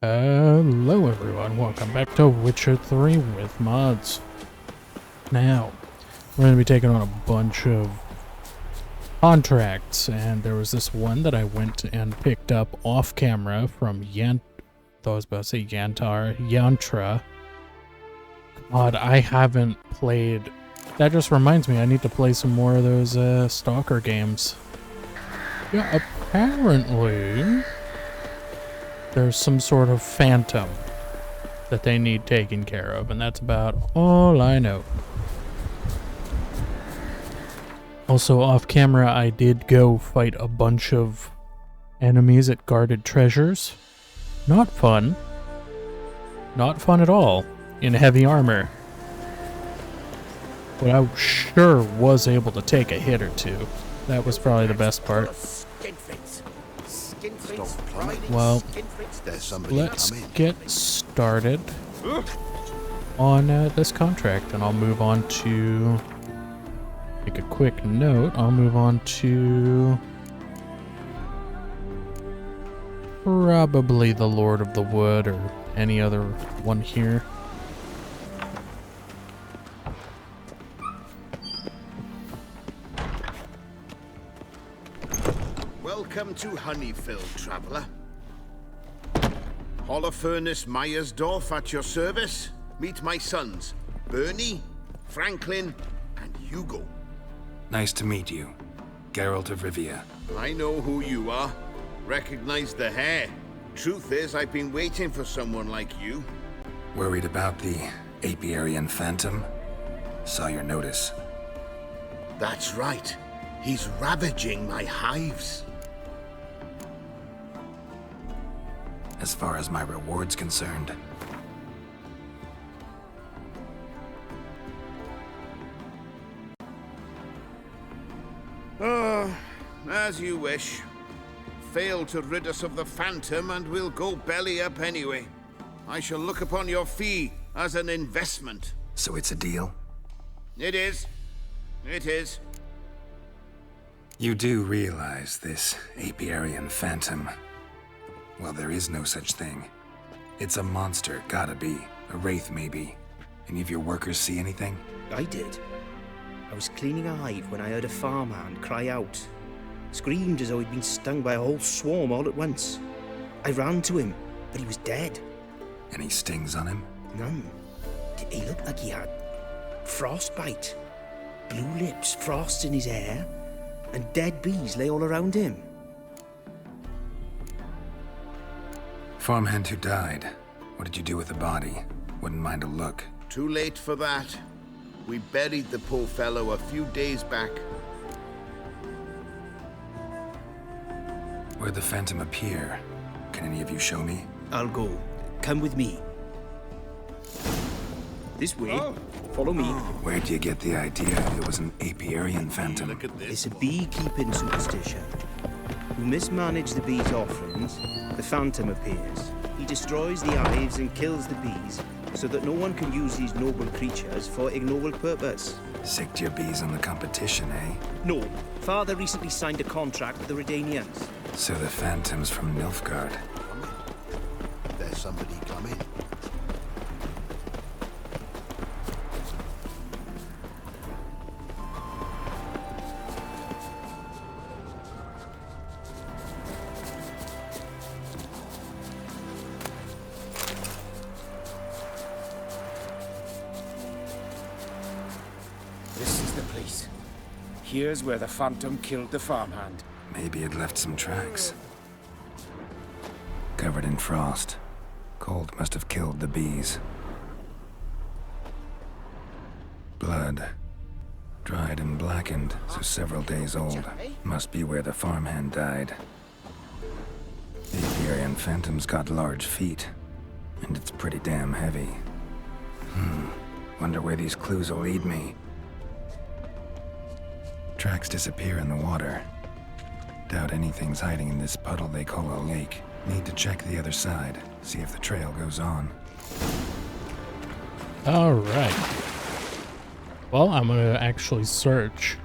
Hello everyone, welcome back to Witcher 3 with mods. Now, we're going to be taking on a bunch of contracts, and there was this one that I went and picked up off camera from Yantra. God, I haven't played. That just reminds me, I need to play some more of those Stalker games. Yeah, apparently there's some sort of phantom that they need taken care of, and that's about all I know. Also, off camera, I did go fight a bunch of enemies at guarded treasures. Not fun. Not fun at all, in heavy armor. But I sure was able to take a hit or two. That was probably the best part. Well, let's get started on this contract, and I'll move on to, make a quick note, I'll move on to probably the Lord of the Wood or any other one here. Welcome to Honeyfield, traveler. Holofernes Myersdorf at your service. Meet my sons, Bernie, Franklin, and Hugo. Nice to meet you, Geralt of Rivia. I know who you are. Recognize the hair. Truth is, I've been waiting for someone like you. Worried about the Apiarian Phantom? Saw your notice. That's right. He's ravaging my hives. As far as my reward's concerned, As you wish. Fail to rid us of the Phantom and we'll go belly up anyway. I shall look upon your fee as an investment. so it's a deal? It is. It is. You do realize this Apiarian Phantom? Well, there is no such thing. It's a monster, gotta be. A wraith, maybe. Any of your workers see anything? I did. I was cleaning a hive when I heard a farmhand cry out. Screamed as though he'd been stung by a whole swarm all at once. I ran to him, but he was dead. Any stings on him? None. He looked like he had frostbite. Blue lips, frost in his hair, and dead bees lay all around him. Farmhand who died. What did you do with the body? Wouldn't mind a look. Too late for that. We buried the poor fellow a few days back. Where'd the Phantom appear? Can any of you show me? I'll go. Come with me. This way. Follow me. Where'd you get the idea it was an Apiarian Phantom? Look at this. It's a beekeeping superstition. You mismanage the bees' offerings, the Phantom appears. He destroys the hives and kills the bees, so that no one can use these noble creatures for ignoble purpose. Sicked your bees on the competition, eh? No. Father recently signed a contract with the Redanians. So the Phantom's from Nilfgaard. There's somebody coming. This is the place. Here's where the Phantom killed the farmhand. Maybe it left some tracks. Covered in frost. Cold must have killed the bees. Blood. Dried and blackened, so several days old. Must be where the farmhand died. The Apiarian Phantom's got large feet, and it's pretty damn heavy. Wonder where these clues will lead me. Tracks disappear in the water. Doubt anything's hiding in this puddle they call a lake. Need to check the other side, see if the trail goes on. Alright. Well, I'm gonna actually search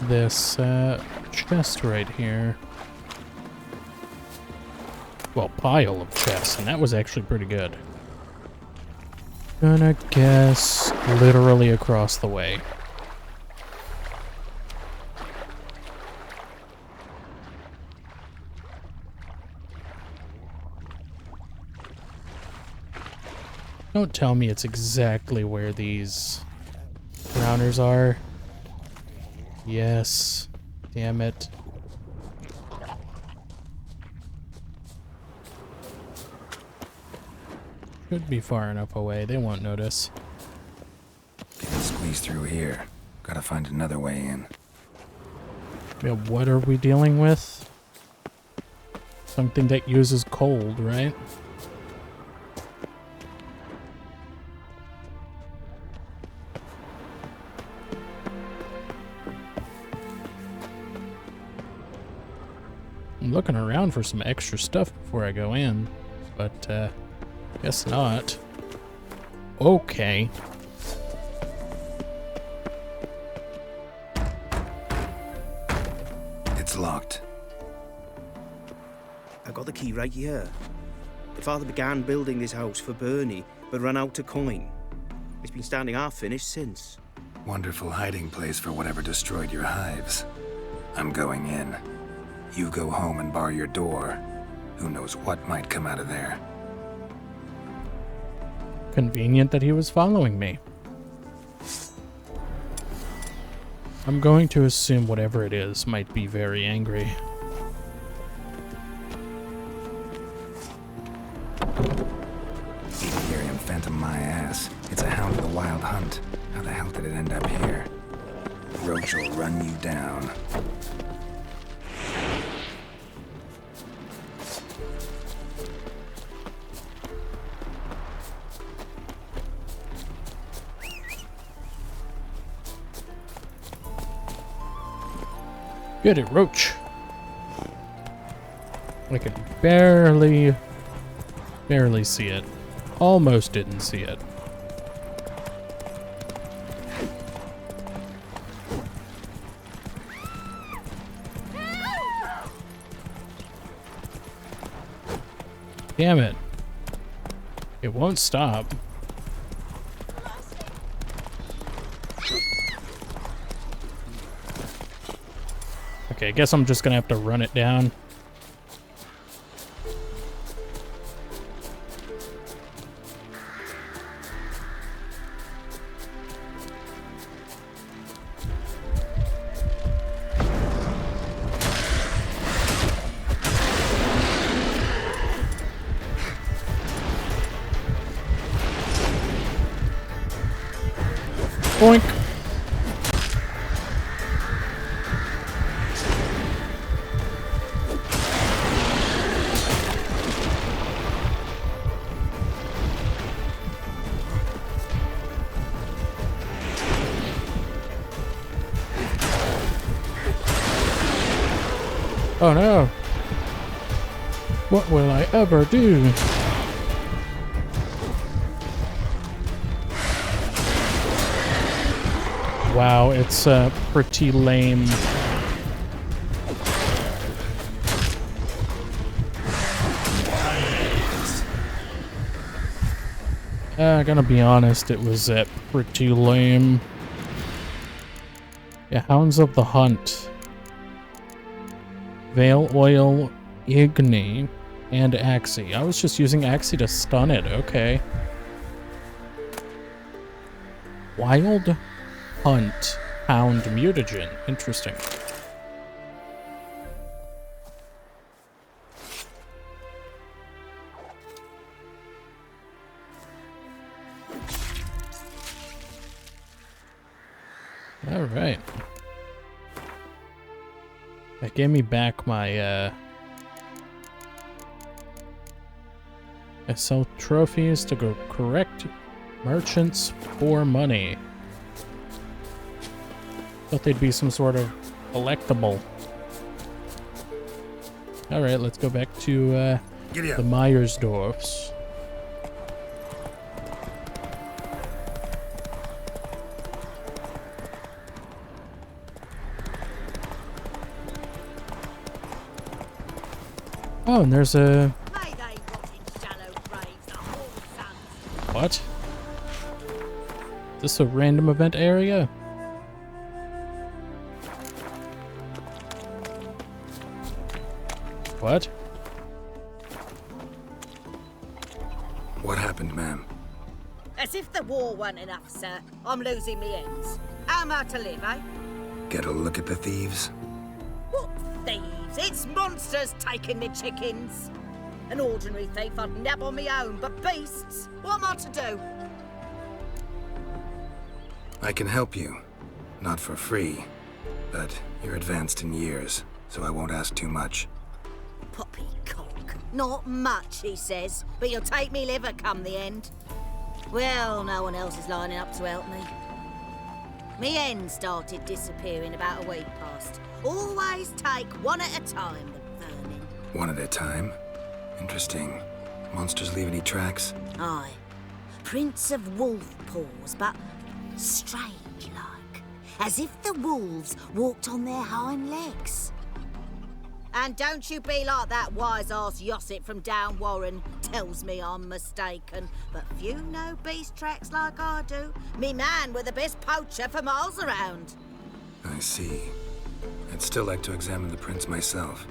this chest right here. well, pile of chests, and that was actually pretty good. Gonna guess literally across the way. Don't tell me it's exactly where these drowners are. Yes. Damn it. Should be far enough away. They won't notice. Can't squeeze through here. Gotta find another way in. Yeah, what are we dealing with? Something that uses cold, right? I'm looking around for some extra stuff before I go in, but guess not. Okay. It's locked. I got the key right here. The father began building this house for Bernie, but ran out of coin. It's been standing half finished since. Wonderful hiding place for whatever destroyed your hives. I'm going in. You go home and bar your door. Who knows what might come out of there. Convenient that he was following me. I'm going to assume whatever it is might be very angry. Iberian phantom my ass. It's a hound of the wild hunt. How the hell did it end up here? Roach will run you down. Get it, Roach. I can barely see it. Almost didn't see it. Damn it. It won't stop. Okay, I guess I'm just gonna have to run it down. Boink. Oh no. What will I ever do? Wow, it's pretty lame. Gonna be honest, it was pretty lame. Yeah, Hounds of the Hunt. Veil Oil, Igni, and Axie. I was just using Axie to stun it, okay. Wild Hunt Hound Mutagen. Interesting. Alright. That gave me back my, I sell trophies to go correct merchants for money. Thought they'd be some sort of collectible. Alright, let's go back to, the Meyersdorfs. Oh, and there's a What? Is this a random event area? What? What happened, ma'am? As if the war weren't enough, sir. I'm losing me ends. How am I to live, eh? Get a look at the thieves? What thieves? It's monsters taking me chickens. An ordinary thief I'd nab on my own, but beasts? What am I to do? I can help you. Not for free, but you're advanced in years, so I won't ask too much. Poppycock. Not much, he says, but you'll take me liver come the end. Well, no one else is lining up to help me. Me hen started disappearing about a week past. Always take one at a time, the vermin. One at a time? Interesting. Monsters leave any tracks? Aye. Prints of wolf paws, but strange-like. As if the wolves walked on their hind legs. And don't you be like that wise-ass Yossip from down Warren. Tells me I'm mistaken. But few know beast tracks like I do. Me man were the best poacher for miles around. I see. I'd still like to examine the prints myself.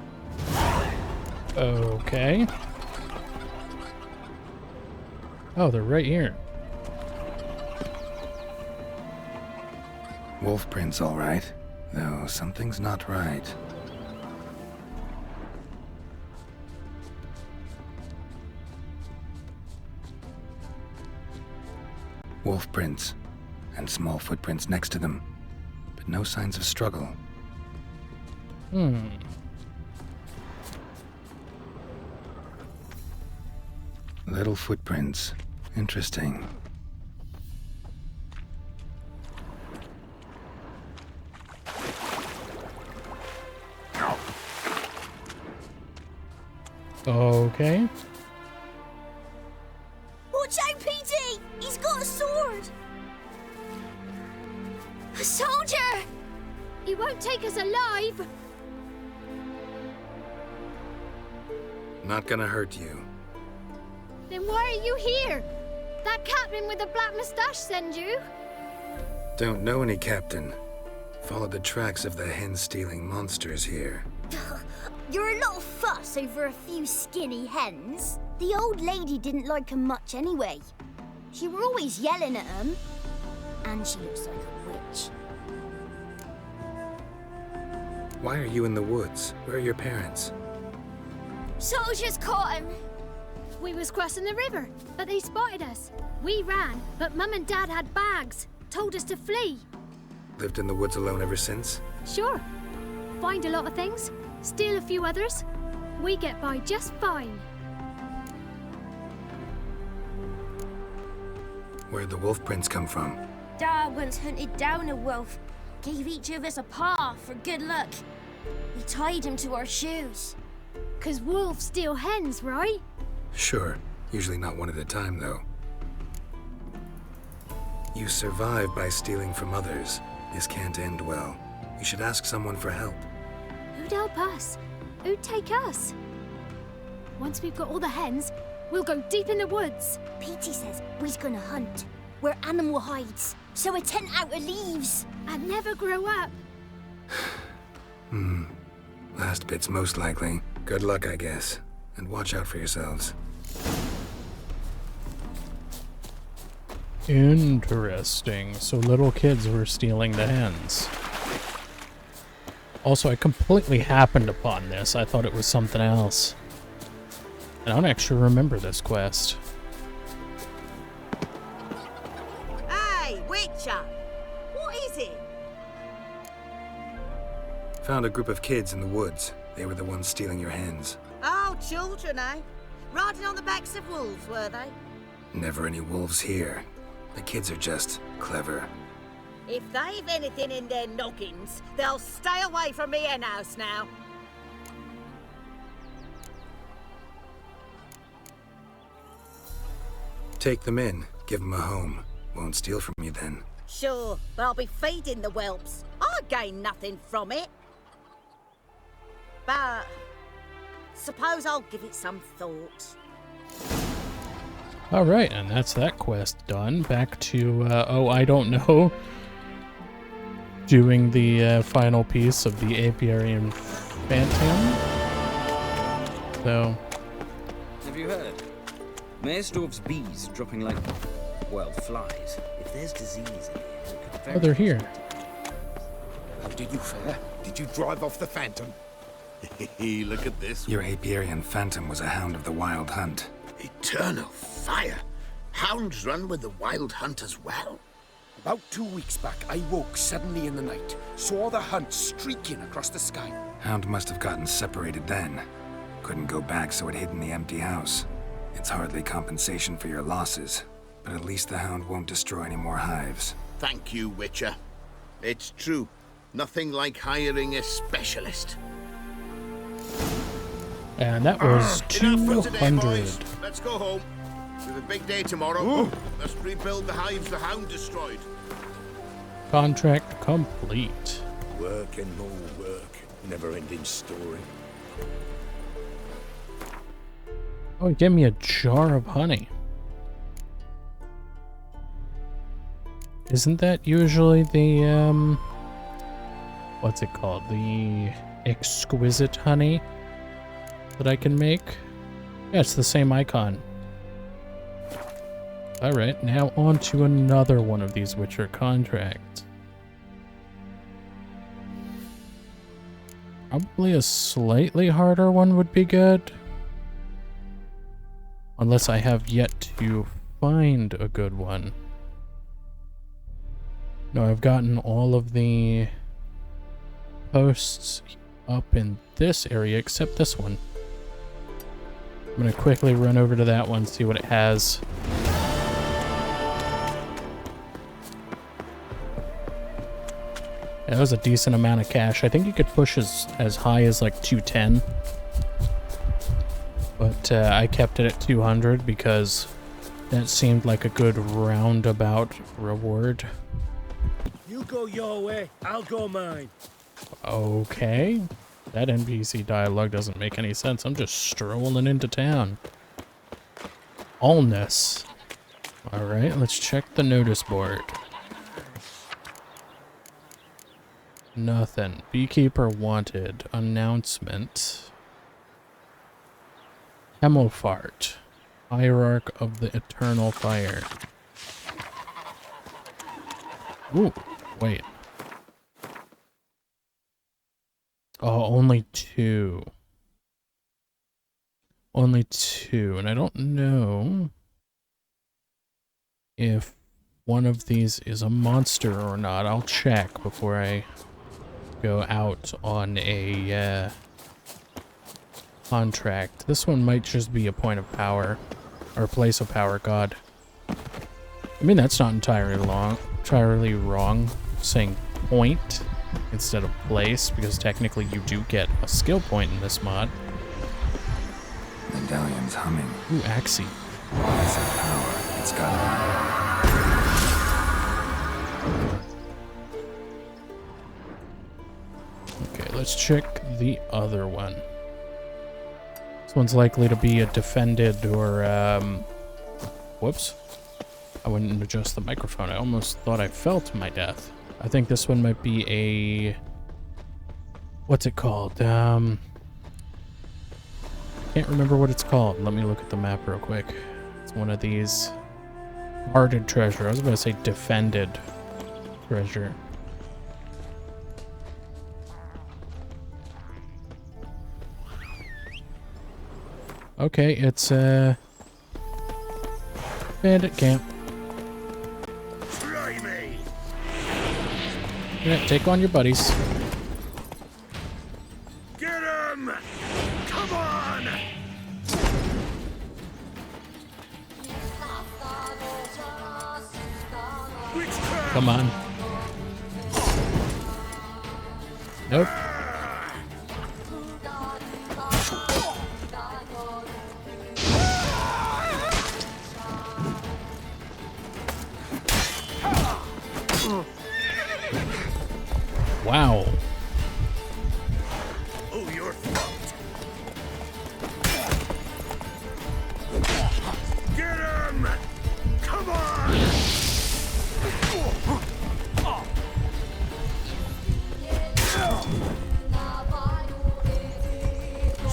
Okay. Oh, they're right here. Wolf prints, all right. Though something's not right. Wolf prints, and small footprints next to them, but no signs of struggle. Little footprints. Interesting. Okay. Watch out, PD! He's got a sword! A soldier! He won't take us alive! Not gonna hurt you. Then why are you here? That captain with the black moustache send you? Don't know any captain. Followed the tracks of the hen-stealing monsters here. You're a lot of fuss over a few skinny hens. The old lady didn't like 'em much anyway. She were always yelling at 'em. And she looks like a witch. Why are you in the woods? Where are your parents? Soldiers caught him. We was crossing the river, but they spotted us. We ran, but Mum and Dad had bags. Told us to flee. Lived in the woods alone ever since? Sure. Find a lot of things, steal a few others. We get by just fine. Where'd the wolf prints come from? Dad once hunted down a wolf. Gave each of us a paw for good luck. We tied him to our shoes. 'Cause wolves steal hens, right? Sure. Usually not one at a time, though. You survive by stealing from others. This can't end well. You should ask someone for help. Who'd help us? Who'd take us? Once we've got all the hens, we'll go deep in the woods. Petey says we's gonna hunt. Where animal hides. So a tent out of leaves. And never grow up. Last bit's most likely. Good luck, I guess. And watch out for yourselves. Interesting. So little kids were stealing the hens. Also, I completely happened upon this. I thought it was something else. I don't actually remember this quest. Hey, Witcher! What is it? Found a group of kids in the woods. They were the ones stealing your hens. Oh, children, eh? Riding on the backs of wolves, were they? Never any wolves here. The kids are just clever. If they've anything in their noggins, they'll stay away from me hen house now. Take them in. Give them a home. Won't steal from you then. Sure, but I'll be feeding the whelps. I gain nothing from it. But suppose I'll give it some thought. Alright, and that's that quest done. Back to, oh, I don't know. Doing the final piece of the Apiarian Phantom. So... Have you heard? Mayorstove's bees dropping like, well, flies. If there's disease in here, it could very oh, they're here. How did you fare? Did you drive off the Phantom? Look at this. Your Apiarian Phantom was a hound of the Wild Hunt. Eternal fire. Hounds run with the Wild Hunt as well. About 2 weeks back, I woke suddenly in the night, saw the hunt streaking across the sky. Hound must have gotten separated then. Couldn't go back, so it hid in the empty house. It's hardly compensation for your losses, but at least the hound won't destroy any more hives. Thank you, Witcher. It's true. Nothing like hiring a specialist. And that was Enough for today, 200. boys. Let's go home. We have a big day tomorrow. Let's rebuild the hives the hound destroyed. Contract complete. Work and more work. Never-ending story. Oh, he gave me a jar of honey. Isn't that usually the, what's it called? The exquisite honey that I can make? Yeah, it's the same icon. Alright, now on to another one of these Witcher contracts. Probably a slightly harder one would be good. Unless I have yet to find a good one. No, I've gotten all of the posts up in this area except this one. I'm gonna quickly run over to that one, see what it has. That was a decent amount of cash. I think you could push as high as like 210. But I kept it at 200 because that seemed like a good roundabout reward. You go your way, I'll go mine. Okay. That NPC dialogue doesn't make any sense. I'm just strolling into town. Allness. Alright, let's check the notice board. Nothing. Beekeeper wanted. Announcement. Hemofart. Hierarch of the Eternal Fire. Ooh, wait. Oh, only 2. Only 2, and I don't know if one of these is a monster or not. I'll check before I go out on a contract. This one might just be a point of power, or a place of power, god. I mean, that's not entirely wrong, saying point instead of place, because technically you do get a skill point in this mod. Dandalion's humming. Ooh, Axie. Place of power. It's got Okay, let's check the other one. This one's likely to be a defended or, whoops. I wouldn't adjust the microphone. I almost thought I felt my death. I think this one might be a... What's it called? Can't remember what it's called. Let me look at the map real quick. It's one of these... Guarded treasure. I was going to say defended treasure. Okay, it's bandit camp. Try me. Yeah, take on your buddies. Get him! Come on! Come on. Nope. Wow. Oh, you're fucked. Get him! him! Come on!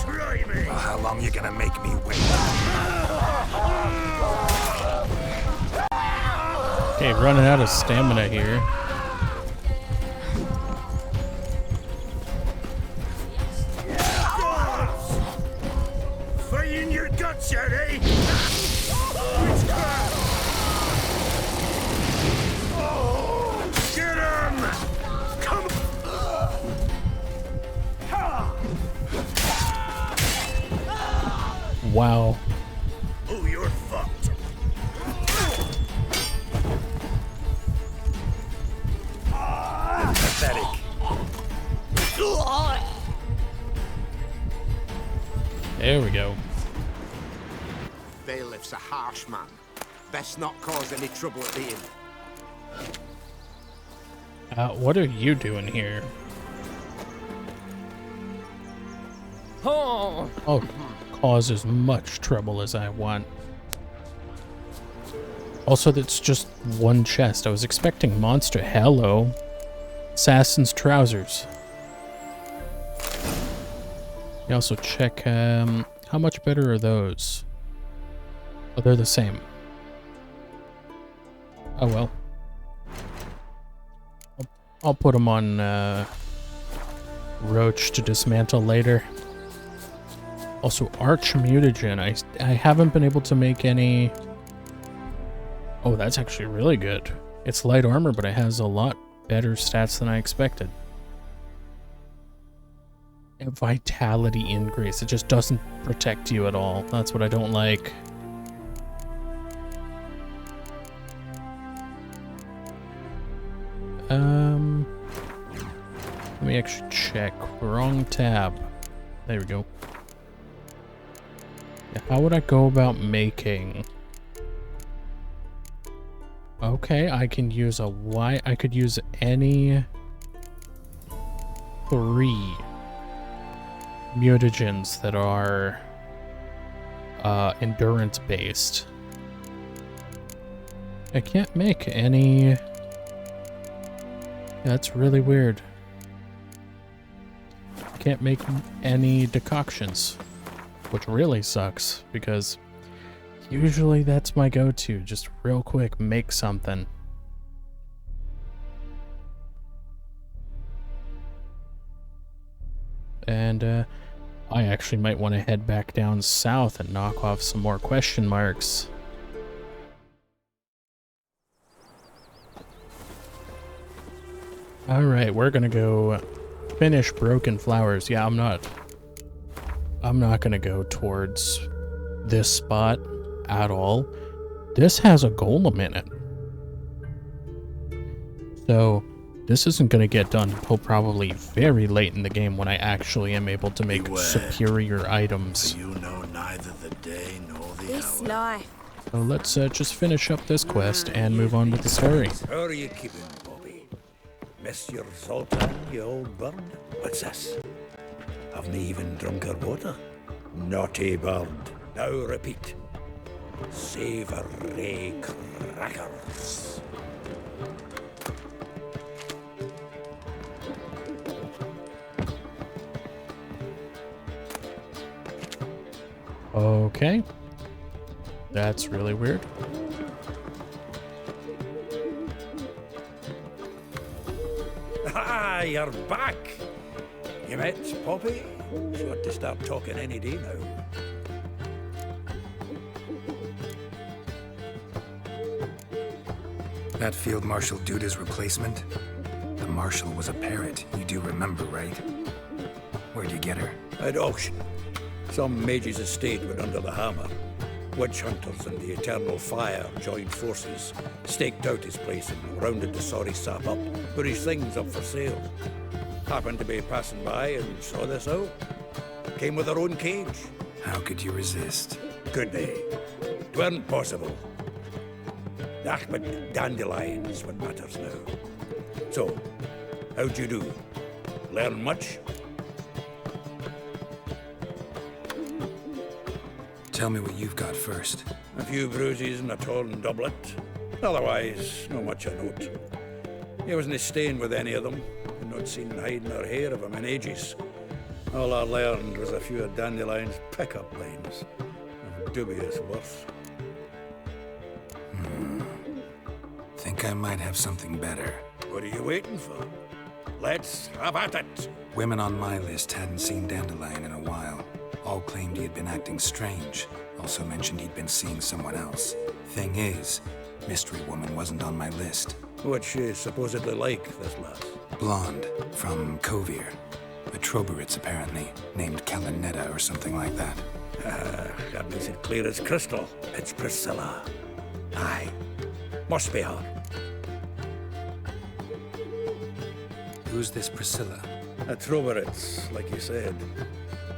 Try me! Well, how long you gonna make me wait? Okay, running out of stamina here. Fighting your guts out, eh? Get him! Come! Wow. Oh, you're fucked. Pathetic. There we go. Bailiff's a harsh man. Best not cause any trouble at the inn. What are you doing here? Oh, I'll cause as much trouble as I want. Also, that's just one chest. I was expecting monster. Hello. Assassin's trousers. You also check, how much better are those? Oh, they're the same. Oh well. I'll put them on, Roach to dismantle later. Also, Arch Mutagen. I haven't been able to make any... Oh, that's actually really good. It's light armor, but it has a lot better stats than I expected. And vitality increase. It just doesn't protect you at all. That's what I don't like. Let me actually check. Wrong tab. There we go. Yeah, how would I go about making... Okay, I can use a Y. I could use any 3 mutagens that are endurance based. I can't make any. That's really weird. I can't make any decoctions, which really sucks because usually that's my go-to. Just real quick, make something. And I actually might want to head back down south and knock off some more question marks. Alright, we're gonna go finish Broken Flowers. Yeah, I'm not gonna go towards this spot at all. This has a golem in it. So this isn't going to get done until probably very late in the game when I actually am able to make superior items. You know neither the day nor the This hour. life. So let's just finish up this quest and move on with the story. How are you keeping, Bobby? Miss your Zoltan, you old bird? What's this? Haven't even drunk her water? Naughty bird. Now repeat. Savory crackers. Okay. That's really weird. Ah, you're back. You met Poppy? She ought to start talking any day now. That Field Marshal Duda's replacement? The Marshal was a parrot, you do remember, right? Where'd you get her? At auction. Some mage's estate went under the hammer. Witch hunters and the Eternal Fire joined forces, staked out his place and rounded the sorry sap up, put his things up for sale. Happened to be passing by and saw this out. Came with her own cage. How could you resist? Could they? 'Tweren't possible. But Dandelion is what matters now. So, how'd you do? Learn much? Tell me what you've got first. A few bruises and a torn doublet. Otherwise, no much of note. He wasn't staying with any of them, and not seen hide nor hair of him in ages. All I learned was a few of Dandelion's pickup lines of dubious worth. Think I might have something better. What are you waiting for? Let's have at it! Women on my list hadn't seen Dandelion in a while. All claimed he had been acting strange. Also mentioned he'd been seeing someone else. Thing is, Mystery Woman wasn't on my list. What's she supposedly like, this lass? Blonde, from Kovir. A Troberitz, apparently, named Kalinetta or something like that. That makes it clear as crystal. It's Priscilla. Aye. Must be her. Who's this Priscilla? A Troberitz, like you said.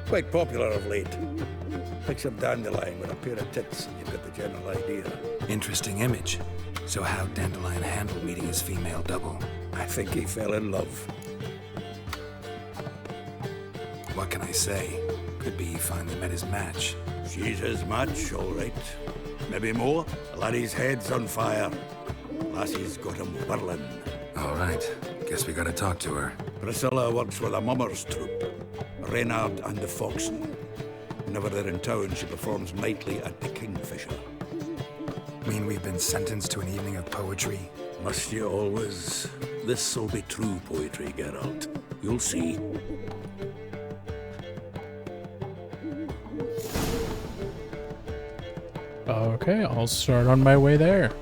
Quite popular of late. Picks up Dandelion with a pair of tits, and you've got the general idea. Interesting image. So how'd Dandelion handle meeting his female double? I think he fell in love. What can I say? Could be he finally met his match. She's his match, all right. Maybe more. Laddie's head's on fire. Lassie's got him whirling. All right. Guess we gotta talk to her. Priscilla works with a mummers troupe. Reynard and the Foxen. Whenever they're in town, she performs nightly at the Kingfisher. Mean we've been sentenced to an evening of poetry? Must you always? This'll be true poetry, Geralt. You'll see. Okay, I'll start on my way there.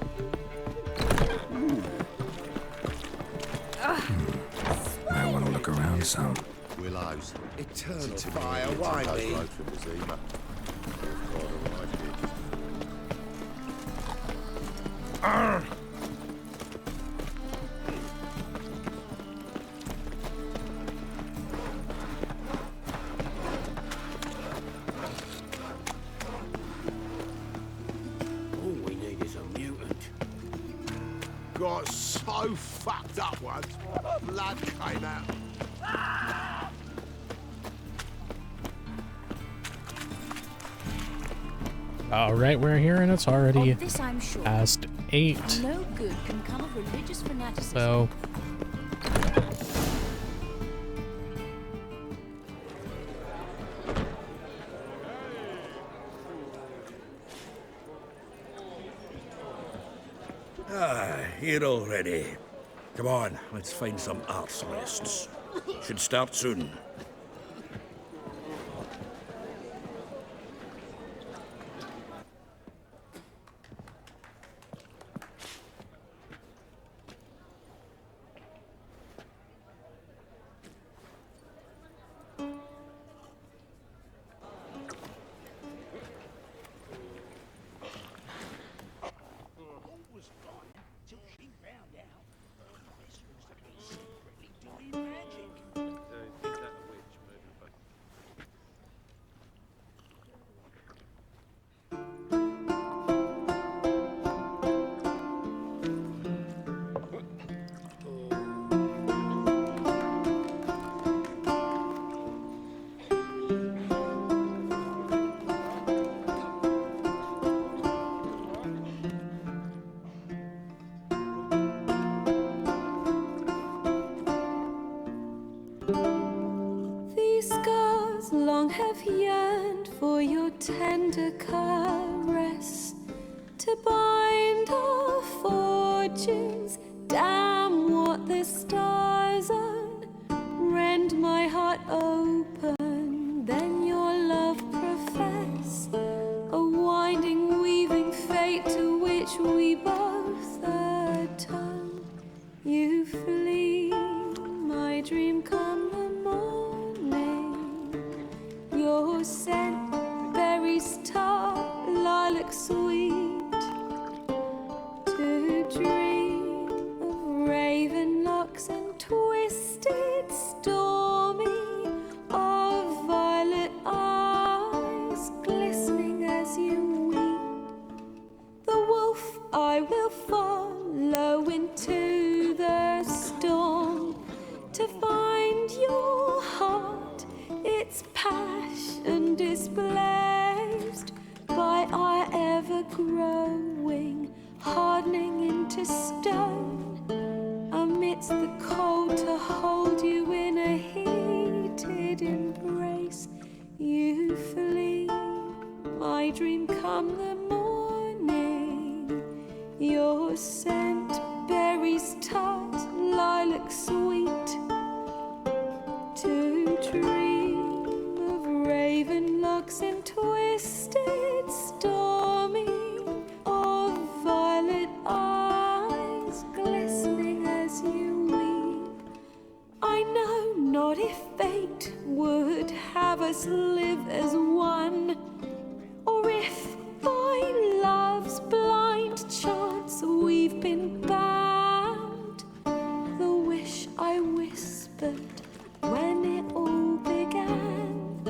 I want to look around some. Willows. Eternal fire, why me? All we need is a mutant. Got so fucked up once, blood came out. Alright, we're here and it's already Of this I'm sure. past 8. No good can come of religious fanaticism. So Here already. Come on, let's find some arse rests. Should start soon. These scars long have yearned for your tender caress, to bind our fortunes. Damn what the stars own. Rend my heart open, then your love profess, a winding, weaving fate to which we both atone. You flee, my dream come the morning. Your scent, berries tart, lilac sweet, to dream of raven locks and twisted stormy, of violet eyes glistening as you weep. The wolf I will to stone, amidst the cold to hold you in a heated embrace. You flee, my dream come the morning. Your scent, berries tart, lilac sweet. To dream of raven locks and twisted stormy, of violet eyes glistening as you weep. I know not if fate would have us live as one, or if by love's blind chance we've been bound. The wish I whispered when it all began,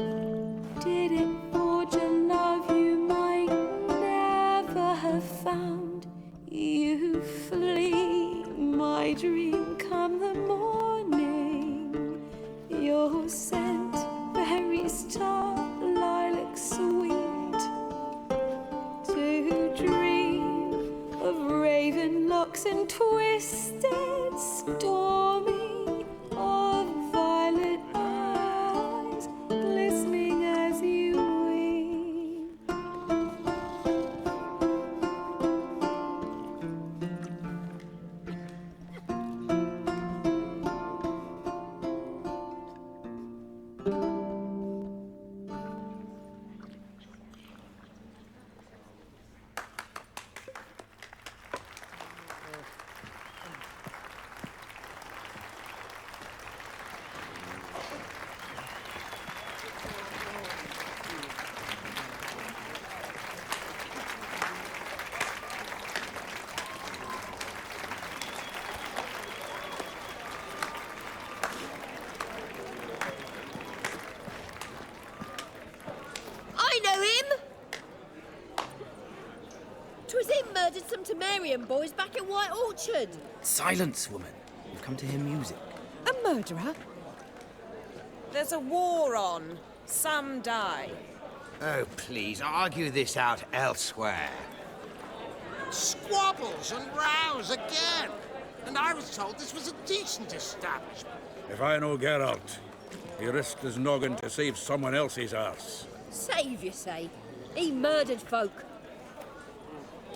did it forge a love you might never have found? You flee, my dream come the morning. Your scent, berries tart, lilac sweet. To dream of raven locks and twisted stormy, of violet eyes glistening as you weep. I know him! 'Twas him murdered some Temerian boys back at White Orchard. Silence, woman. You've come to hear music. A murderer? There's a war on. Some die. Oh, please, argue this out elsewhere. Squabbles and rows again. And I was told this was a decent establishment. If I know Geralt, he risked his noggin to save someone else's arse. Save, you say? He murdered folk.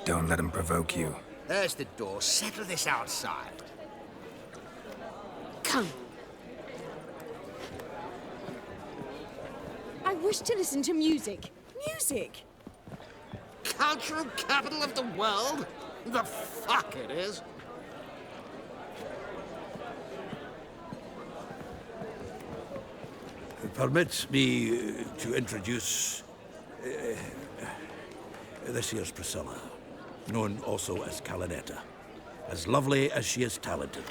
Don't let him provoke you. There's the door. Settle this outside. Come. I wish to listen to music. Music! Cultural capital of the world? The fuck it is. Permit me to introduce this here's Priscilla, known also as Calinetta, as lovely as she is talented.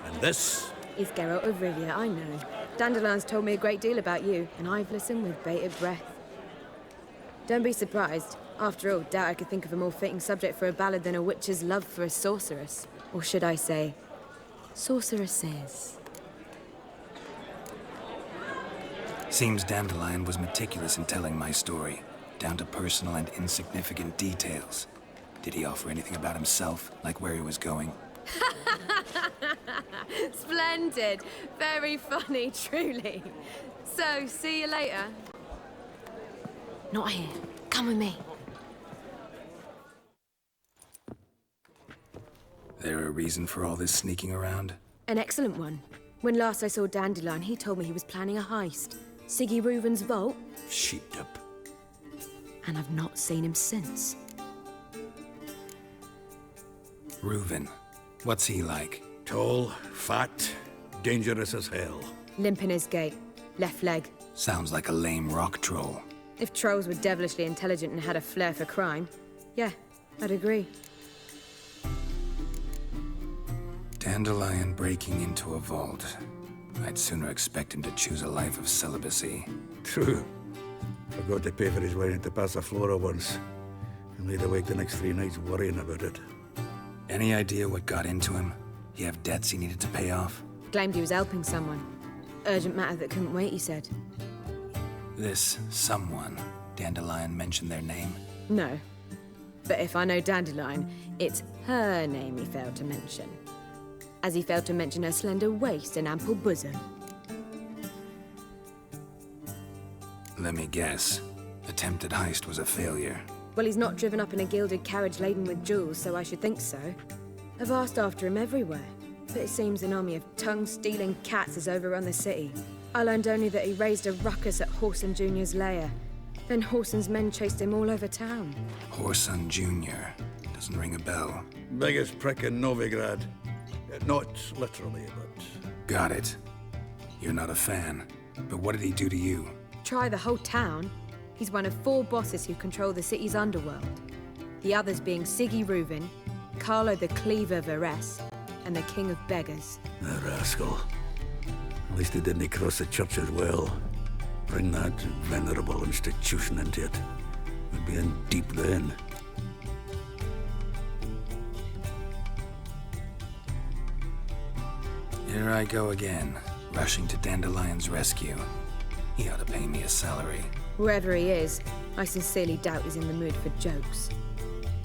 And this is Geralt of Rivia, I know. Dandelion's told me a great deal about you, and I've listened with bated breath. Don't be surprised. After all, doubt I could think of a more fitting subject for a ballad than a witch's love for a sorceress. Or should I say, sorceresses. Seems Dandelion was meticulous in telling my story, down to personal and insignificant details. Did he offer anything about himself, like where he was going? Splendid. Very funny, truly. So, see you later. Not here. Come with me. There a reason for all this sneaking around? An excellent one. When last I saw Dandelion, he told me he was planning a heist. Siggy Reuven's vault. Sheep-dip. And I've not seen him since. Reuven. What's he like? Tall, fat, dangerous as hell. Limp in his gait. Left leg. Sounds like a lame rock troll. If trolls were devilishly intelligent and had a flair for crime, yeah, I'd agree. Dandelion breaking into a vault. I'd sooner expect him to choose a life of celibacy. True. Forgot to pay for his wedding to Passaflora once. And laid awake the next 3 nights worrying about it. Any idea what got into him? He have debts he needed to pay off? Claimed he was helping someone. Urgent matter that couldn't wait, he said. This someone, Dandelion mentioned their name? No. But if I know Dandelion, it's her name he failed to mention. As he failed to mention her slender waist and ample bosom. Let me guess. Attempted heist was a failure. Well, he's not driven up in a gilded carriage laden with jewels, so I should think so. I've asked after him everywhere, but it seems an army of tongue-stealing cats has overrun the city. I learned only that he raised a ruckus at Whoreson Jr.'s lair. Then Whoreson's men chased him all over town. Whoreson Jr. Doesn't ring a bell. Biggest prick in Novigrad. Not literally, but... Got it. You're not a fan. But what did he do to you? Try the whole town. He's one of 4 bosses who control the city's underworld. The others being Siggy Reuven, Carlo the Cleaver Varese, and the King of Beggars. The rascal. At least he didn't cross the church as well. Bring that venerable institution into it. We'd be in deep then. Here I go again, rushing to Dandelion's rescue. He ought to pay me a salary. Whoever he is, I sincerely doubt he's in the mood for jokes.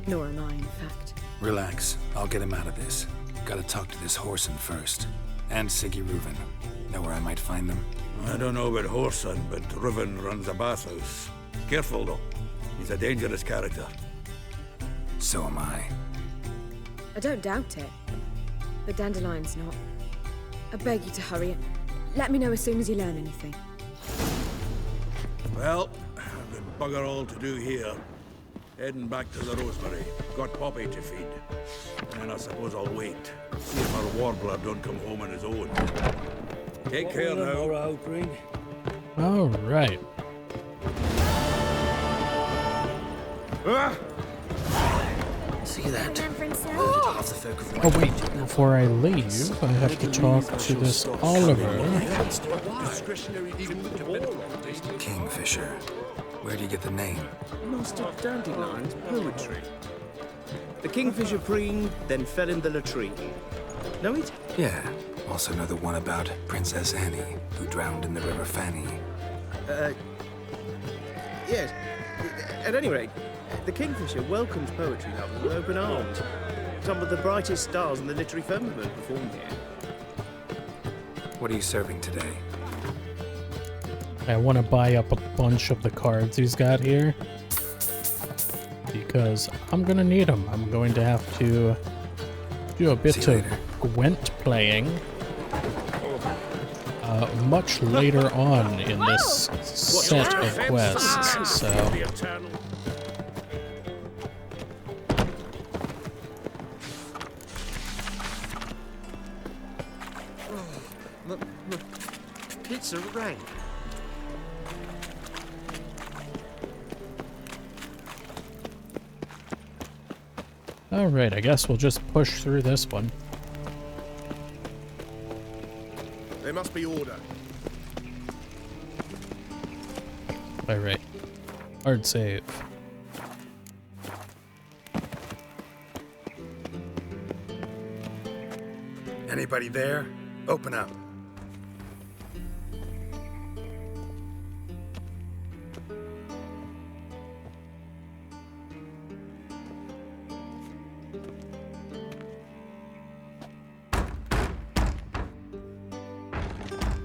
Nor am I, in fact. Relax, I'll get him out of this. Gotta talk to this Whoreson first. And Siggy Reuven. Know where I might find them? I don't know about Whoreson, but Reuven runs a bathhouse. Careful, though. He's a dangerous character. So am I. I don't doubt it. But Dandelion's not. I beg you to hurry. Let me know as soon as you learn anything. Well, I've got bugger all to do here. Heading back to the Rosemary. Got Poppy to feed. And I suppose I'll wait. See if our warbler don't come home on his own. Take care now. All right. See that? Oh wait, before I leave, I have to talk to this Oliver. Kingfisher. Where do you get the name? Master Dandelion's poetry. The kingfisher preened, then fell in the latrine. Know it? Yeah. Also know the one about Princess Annie, who drowned in the River Fanny. Yes. At any rate, the kingfisher welcomes poetry lovers with open arms. Some of the brightest stars in the literary firmament perform here. What are you serving today? I want to buy up a bunch of the cards he's got here. Because I'm going to need them. I'm going to have to do a bit of Gwent playing. Much later on in this set of quests, so... It's a rain. Alright, I guess we'll just push through this one. There must be order. Alright. Hard save. Anybody there? Open up.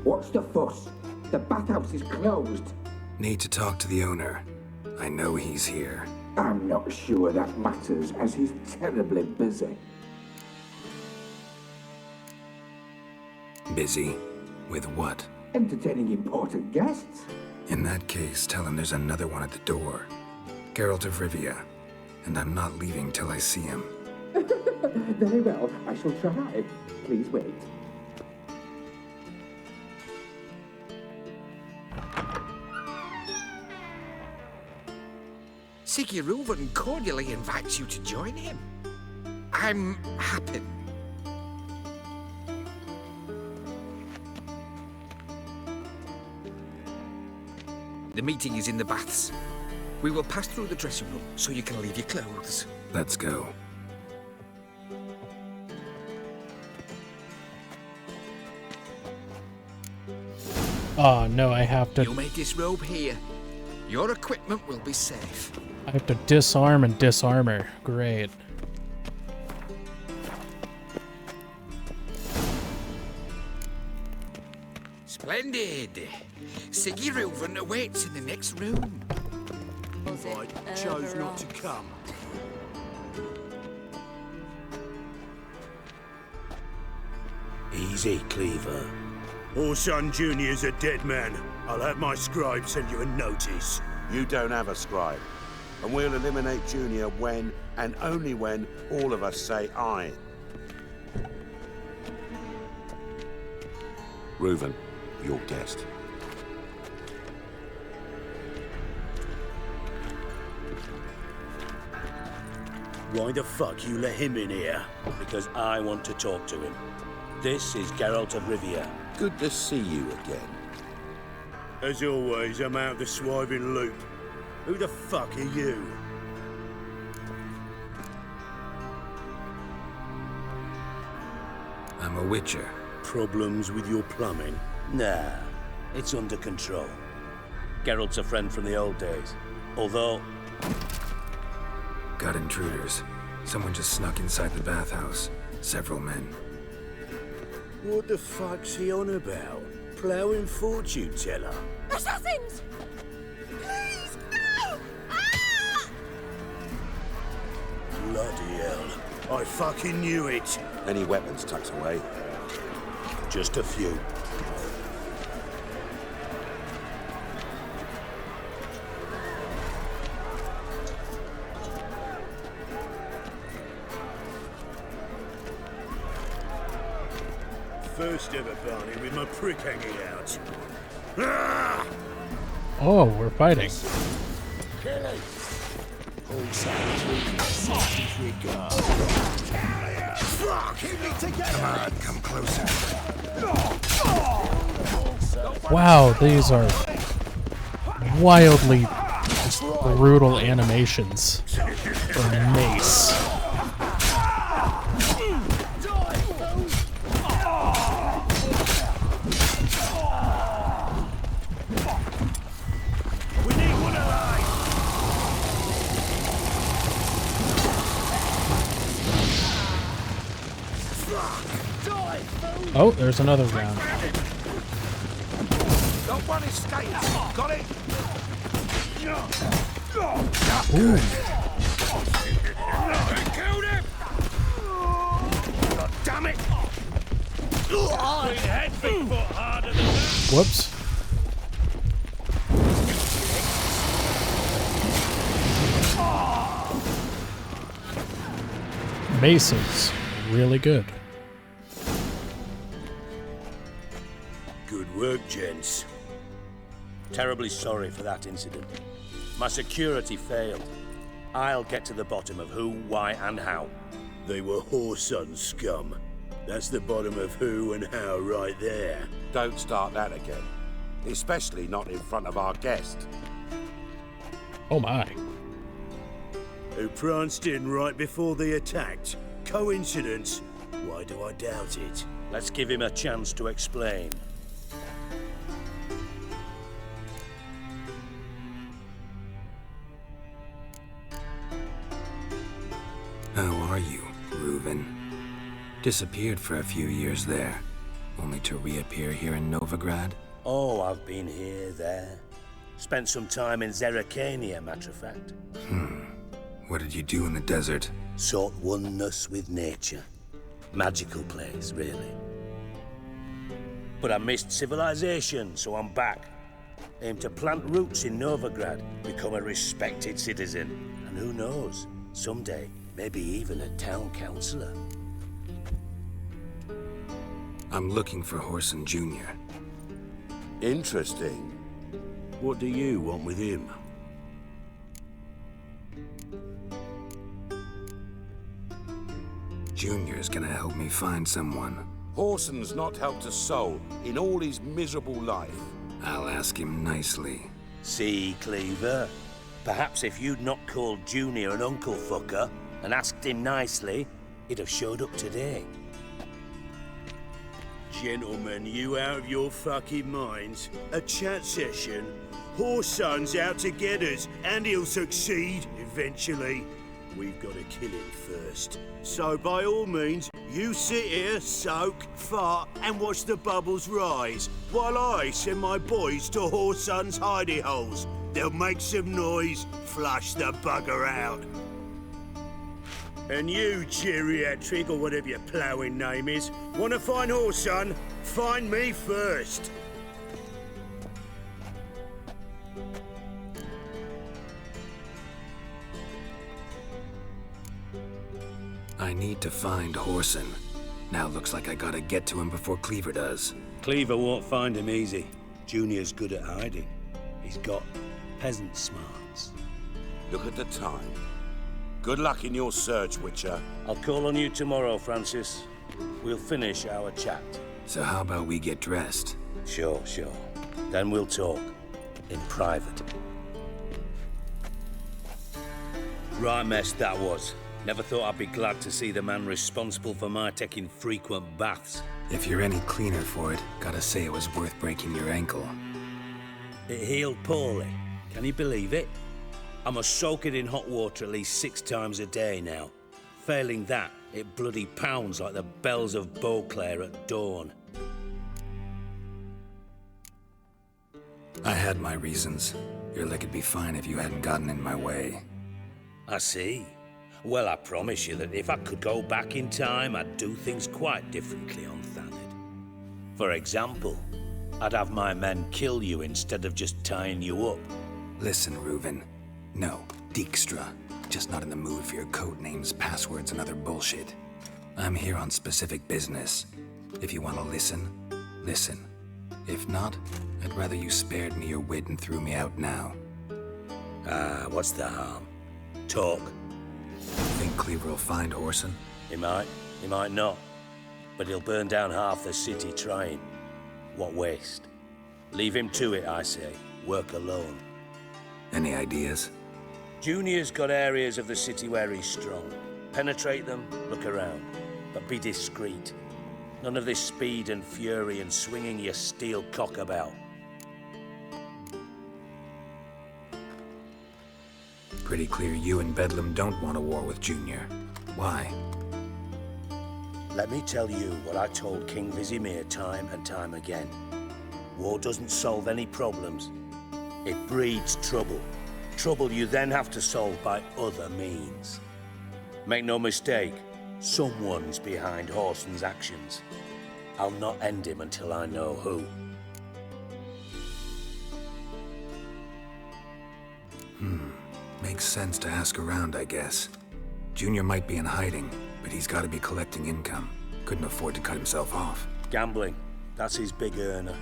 What's the fuss? The bathhouse is closed. Need to talk to the owner. I know he's here. I'm not sure that matters, as he's terribly busy. Busy? With what? Entertaining important guests. In that case, tell him there's another one at the door. Geralt of Rivia. And I'm not leaving till I see him. Very well, I shall try. Please wait. Siggy Reuven cordially invites you to join him. I'm happy. The meeting is in the baths. We will pass through the dressing room so you can leave your clothes. Let's go. Oh no, I have to... You may disrobe here. Your equipment will be safe. I have to disarm and disarm her. Great. Splendid. Siggy Reuven awaits in the next room. I chose not to come. Easy, Cleaver. Orson Jr.'s a dead man. I'll have my scribe send you a notice. You don't have a scribe. And we'll eliminate Junior when, and only when, all of us say aye. Reuven, your guest. Why the fuck you let him in here? Because I want to talk to him. This is Geralt of Rivia. Good to see you again. As always, I'm out of the swiving loop. Who the fuck are you? I'm a witcher. Problems with your plumbing? Nah, it's under control. Geralt's a friend from the old days. Although... Got intruders. Someone just snuck inside the bathhouse. Several men. What the fuck's he on about? Ploughing fortune teller? Assassins! Please, no! Ah! Bloody hell. I fucking knew it. Any weapons tucked away? Just a few. First ever Barney with my prick hanging out. Ah! Oh, we're fighting. Kelly! Fuck! Keep me together! Come on, come closer. Wow, these are wildly just brutal animations for Mace. Oh, there's another round. Not one escapes. Got it? Ooh. Killed him! God damn it! I'd head big foot harder than that. Whoops. Mason's really good. Good work, gents. Terribly sorry for that incident. My security failed. I'll get to the bottom of who, why, and how. They were whoreson scum. That's the bottom of who and how right there. Don't start that again. Especially not in front of our guest. Oh my. Who pranced in right before they attacked. Coincidence? Why do I doubt it? Let's give him a chance to explain. How are you, Reuven? Disappeared for a few years there, only to reappear here in Novigrad? Oh, I've been here, there. Spent some time in Zerrikania, matter of fact. What did you do in the desert? Sought oneness with nature. Magical place, really. But I missed civilization, so I'm back. Aim to plant roots in Novigrad, become a respected citizen. And who knows, someday, maybe even a town councillor. I'm looking for Whoreson Jr. Interesting. What do you want with him? Junior's gonna help me find someone. Whoreson's not helped a soul in all his miserable life. I'll ask him nicely. See, Cleaver? Perhaps if you'd not called Junior an uncle fucker and asked him nicely, he'd have showed up today. Gentlemen, you out of your fucking minds? A chat session? Whoreson's out to get us, and he'll succeed eventually. We've got to kill him first. So by all means, you sit here, soak, fart, and watch the bubbles rise, while I send my boys to Whoreson's hidey holes. They'll make some noise, flush the bugger out. And you, geriatric, or whatever your ploughing name is, want to find Whoreson? Find me first. I need to find Whoreson. Now looks like I gotta get to him before Cleaver does. Cleaver won't find him easy. Junior's good at hiding. He's got peasant smarts. Look at the time. Good luck in your search, Witcher. I'll call on you tomorrow, Francis. We'll finish our chat. So how about we get dressed? Sure. Then we'll talk. In private. Right mess that was. Never thought I'd be glad to see the man responsible for my taking frequent baths. If you're any cleaner for it, gotta say it was worth breaking your ankle. It healed poorly. Can you believe it? I must soak it in hot water at least 6 times a day now. Failing that, it bloody pounds like the bells of Beauclair at dawn. I had my reasons. Your leg would be fine if you hadn't gotten in my way. I see. Well, I promise you that if I could go back in time, I'd do things quite differently on Thanedd. For example, I'd have my men kill you instead of just tying you up. Listen, Reuven. No, Dijkstra. Just not in the mood for your code names, passwords, and other bullshit. I'm here on specific business. If you want to listen, listen. If not, I'd rather you spared me your wit and threw me out now. What's the harm? Talk. Think Cleaver will find Whoreson? He might not. But he'll burn down half the city trying. What waste? Leave him to it, I say. Work alone. Any ideas? Junior's got areas of the city where he's strong. Penetrate them, look around. But be discreet. None of this speed and fury and swinging your steel cock about. Pretty clear you and Bedlam don't want a war with Junior. Why? Let me tell you what I told King Vizimir time and time again. War doesn't solve any problems. It breeds trouble. Trouble you then have to solve by other means. Make no mistake, someone's behind Whoreson's actions. I'll not end him until I know who. Makes sense to ask around, I guess. Junior might be in hiding, but he's gotta be collecting income. Couldn't afford to cut himself off. Gambling, that's his big earner.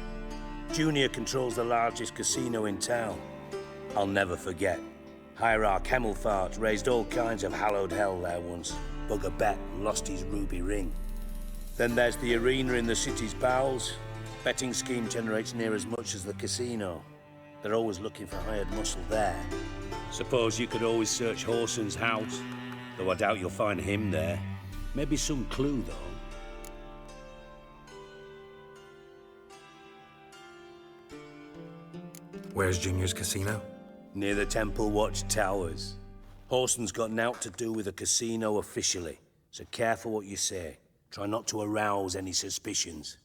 Junior controls the largest casino in town. I'll never forget. Hierarch Hemmelfart raised all kinds of hallowed hell there once. Bugger bet and lost his ruby ring. Then there's the arena in the city's bowels. Betting scheme generates near as much as the casino. They're always looking for hired muscle there. Suppose you could always search Whoreson's house, though I doubt you'll find him there. Maybe some clue, though. Where's Junior's casino? Near the Temple Watch Towers. Whoreson's got nought to do with the casino officially, so careful what you say. Try not to arouse any suspicions.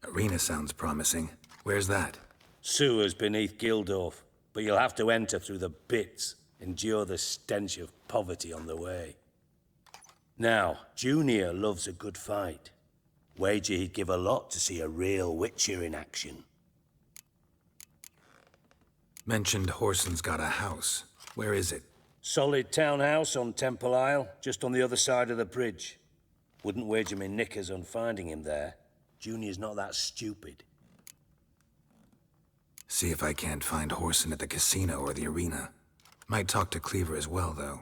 Arena sounds promising. Where's that? Sewers beneath Gildorf, but you'll have to enter through the bits, endure the stench of poverty on the way. Now, Junior loves a good fight. Wager he'd give a lot to see a real Witcher in action. Mentioned Whoreson's got a house. Where is it? Solid townhouse on Temple Isle, just on the other side of the bridge. Wouldn't wager me knickers on finding him there. Junior's not that stupid. See if I can't find Whoreson at the casino or the arena. Might talk to Cleaver as well, though.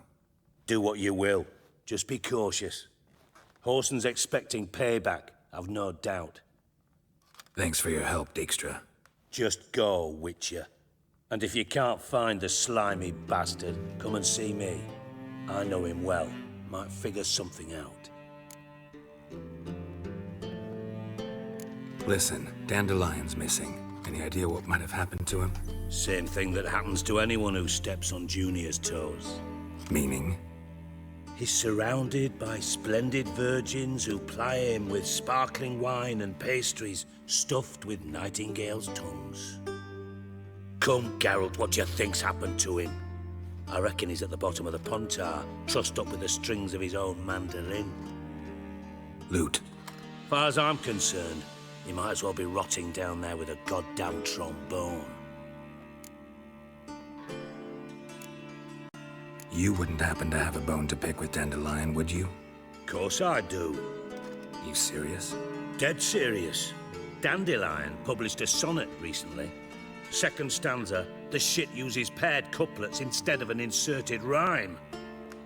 Do what you will. Just be cautious. Whoreson's expecting payback, I've no doubt. Thanks for your help, Dijkstra. Just go, Witcher. And if you can't find the slimy bastard, come and see me. I know him well. Might figure something out. Listen, Dandelion's missing. Any idea what might have happened to him? Same thing that happens to anyone who steps on Junior's toes. Meaning? He's surrounded by splendid virgins who ply him with sparkling wine and pastries stuffed with nightingales' tongues. Come, Geralt, what do you think's happened to him? I reckon he's at the bottom of the Pontar, trussed up with the strings of his own mandolin. Loot. Far as I'm concerned, he might as well be rotting down there with a goddamn trombone. You wouldn't happen to have a bone to pick with Dandelion, would you? Course I do. You serious? Dead serious. Dandelion published a sonnet recently. Second stanza, the shit uses paired couplets instead of an inserted rhyme.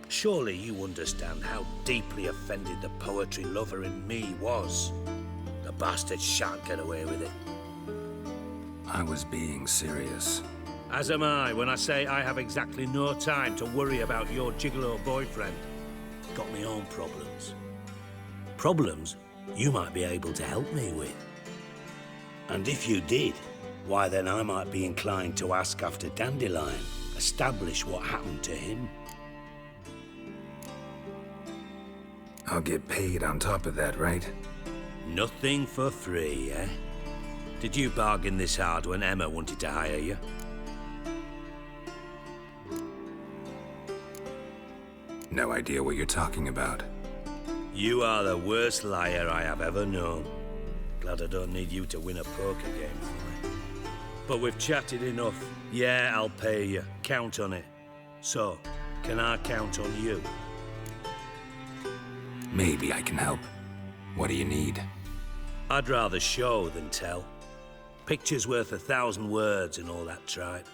Surely you understand how deeply offended the poetry lover in me was. The bastard shan't get away with it. I was being serious. As am I when I say I have exactly no time to worry about your gigolo boyfriend. Got me own problems. Problems you might be able to help me with. And if you did, why then I might be inclined to ask after Dandelion, establish what happened to him. I'll get paid on top of that, right? Nothing for free, eh? Did you bargain this hard when Emma wanted to hire you? No idea what you're talking about. You are the worst liar I have ever known. Glad I don't need you to win a poker game for me. But we've chatted enough. Yeah, I'll pay you. Count on it. So, can I count on you? Maybe I can help. What do you need? I'd rather show than tell. Picture's worth 1,000 words and all that tripe.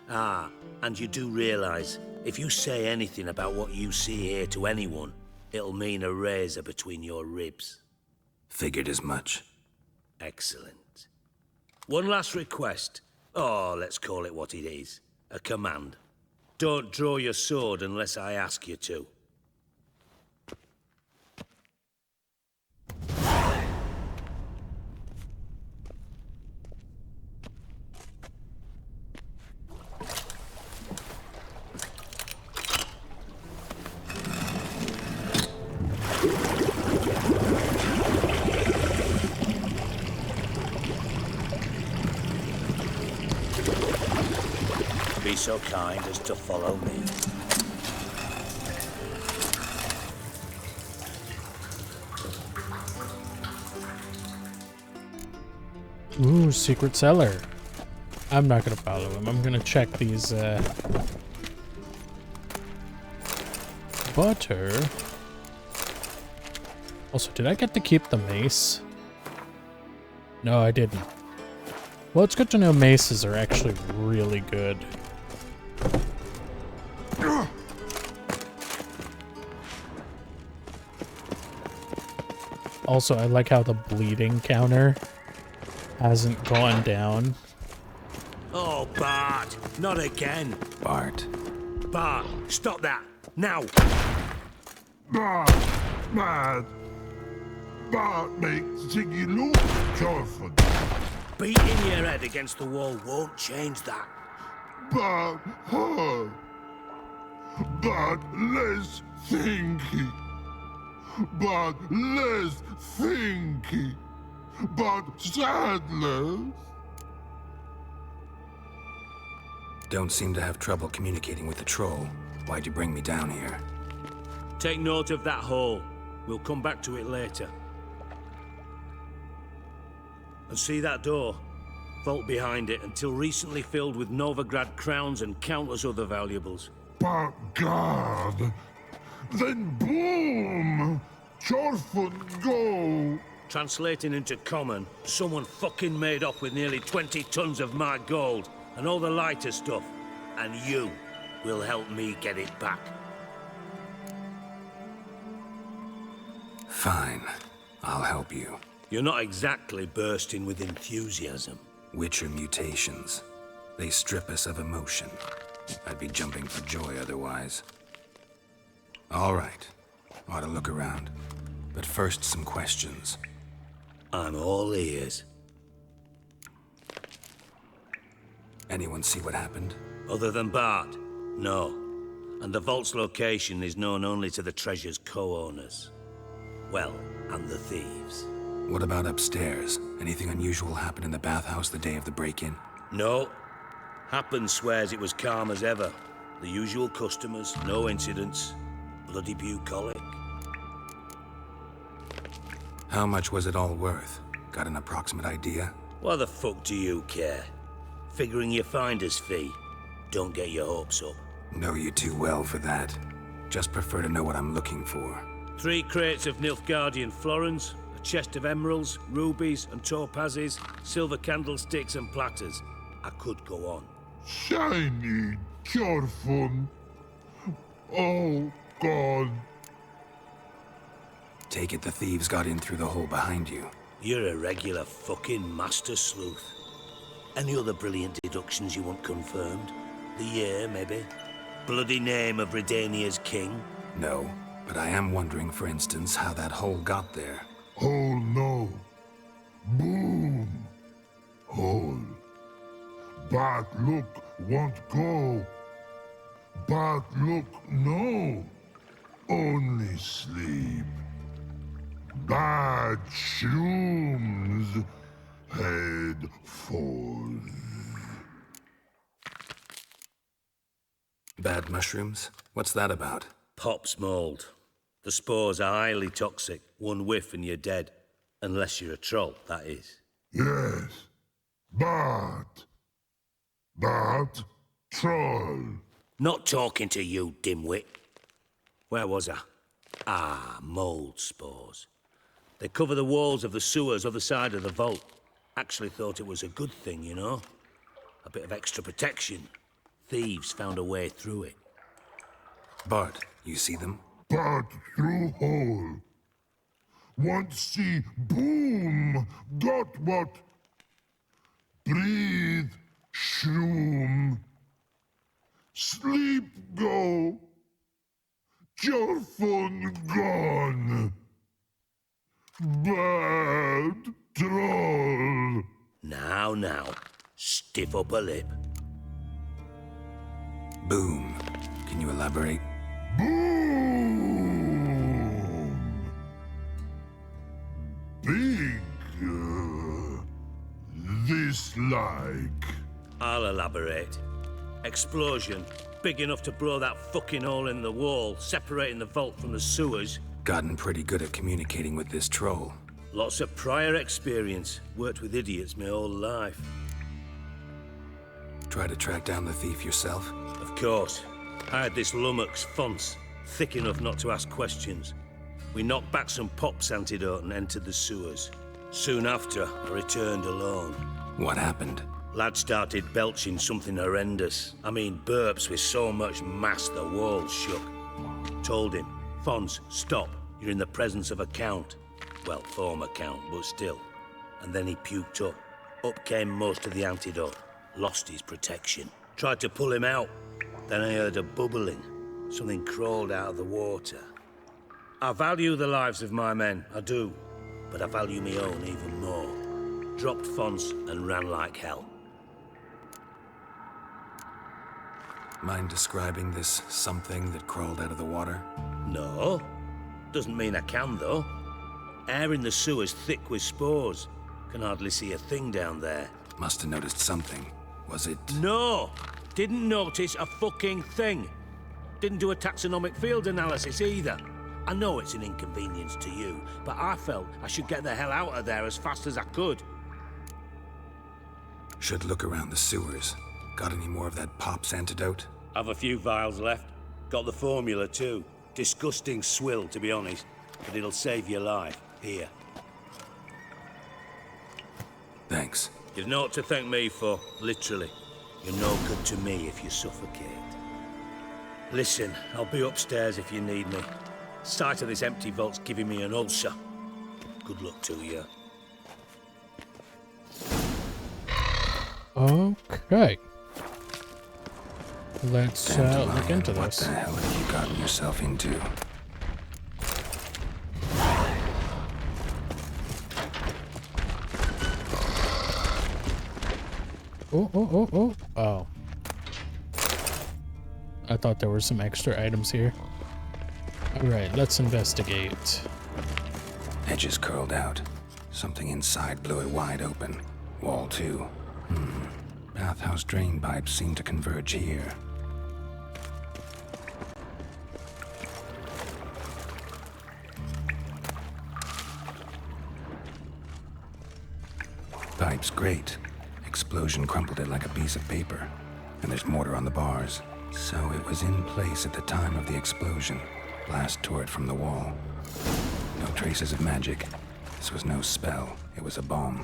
Ah, and you do realize, if you say anything about what you see here to anyone, it'll mean a razor between your ribs. Figured as much. Excellent. One last request. Oh, let's call it what it is. A command. Don't draw your sword unless I ask you to. Be so kind as to follow me. Ooh, secret cellar. I'm not gonna follow him. I'm gonna check these, butter. Also, did I get to keep the mace? No, I didn't. Well, it's good to know maces are actually really good. Also, I like how the bleeding counter hasn't gone down. Oh, Bart! Not again! Bart. Bart, stop that! Now! Bart! Bart makes Ziggy look joyful. Beating your head against the wall won't change that. Bart hurt. Bart less thinky. Bart less thinky. Bart sadness. Don't seem to have trouble communicating with the troll. Why'd you bring me down here? Take note of that hole. We'll come back to it later. And see that door? Vault behind it, until recently filled with Novigrad crowns and countless other valuables. But God, then boom! Joyful go! Translating into common, someone fucking made off with nearly 20 tons of my gold and all the lighter stuff. And you will help me get it back. Fine. I'll help you. You're not exactly bursting with enthusiasm. Witcher mutations. They strip us of emotion. I'd be jumping for joy otherwise. All right. Ought to look around. But first, some questions. I'm all ears. Anyone see what happened? Other than Bart? No. And the vault's location is known only to the treasure's co-owners. Well, and the thieves. What about upstairs? Anything unusual happen in the bathhouse the day of the break-in? No. Happen swears it was calm as ever. The usual customers, no incidents. Bloody bucolic. How much was it all worth? Got an approximate idea? Why the fuck do you care? Figuring your finder's fee. Don't get your hopes up. Know you too well for that. Just prefer to know what I'm looking for. 3 crates of Nilfgaardian florins, a chest of emeralds, rubies and topazes, silver candlesticks and platters. I could go on. Shiny, careful. Oh, God. Take it the thieves got in through the hole behind you. You're a regular fucking master sleuth. Any other brilliant deductions you want confirmed? The year, maybe? Bloody name of Redania's king? No, but I am wondering, for instance, how that hole got there. Hole no. Boom. Hole. Bad look won't go. Bad look no. Only sleep. Bad shrooms. Head falls. Bad mushrooms? What's that about? Pop's mold. The spores are highly toxic. One whiff and you're dead. Unless you're a troll, that is. Yes. Bad. Bad troll. Not talking to you, dimwit. Where was I? Ah, mold spores. They cover the walls of the sewers other side of the vault. Actually thought it was a good thing, you know? A bit of extra protection. Thieves found a way through it. Bart, you see them? Bad through hole. Want see boom. Got what? Breathe. Shroom. Sleep go. Your phone gone. Bad troll. Now, stiff up a lip. Boom. Can you elaborate? Boom. Big. This like. I'll elaborate. Explosion. Big enough to blow that fucking hole in the wall, separating the vault from the sewers. Gotten pretty good at communicating with this troll. Lots of prior experience. Worked with idiots my whole life. Try to track down the thief yourself? Of course. I had this lummox, Fonce, thick enough not to ask questions. We knocked back some Pop's antidote and entered the sewers. Soon after, I returned alone. What happened? Lad started belching something horrendous. I mean, burps with so much mass the walls shook. Told him, Fonce, stop. You're in the presence of a count. Well, former count, but still. And then he puked up. Up came most of the antidote. Lost his protection. Tried to pull him out. Then I heard a bubbling. Something crawled out of the water. I value the lives of my men, I do. But I value my own even more. Dropped Fonce and ran like hell. Mind describing this something that crawled out of the water? No. Doesn't mean I can, though. Air in the sewer's thick with spores. Can hardly see a thing down there. Must have noticed something. Was it... No! Didn't notice a fucking thing. Didn't do a taxonomic field analysis either. I know it's an inconvenience to you, but I felt I should get the hell out of there as fast as I could. Should look around the sewers. Got any more of that Pop's antidote? I've a few vials left. Got the formula too. Disgusting swill, to be honest. But it'll save your life. Here. Thanks. You've naught to thank me for, literally. You're no good to me if you suffocate. Listen, I'll be upstairs if you need me. Sight of this empty vault's giving me an ulcer. Good luck to you. Okay. Let's look into What this. the hell have you gotten yourself into? Oh. I thought there were some extra items here. Alright, let's investigate. Edges curled out. Something inside blew it wide open. Wall 2. Bathhouse drain pipes seem to converge here. Pipes grate. Explosion crumpled it like a piece of paper. And there's mortar on the bars. So it was in place at the time of the explosion. Blast tore it from the wall. No traces of magic. This was no spell. It was a bomb.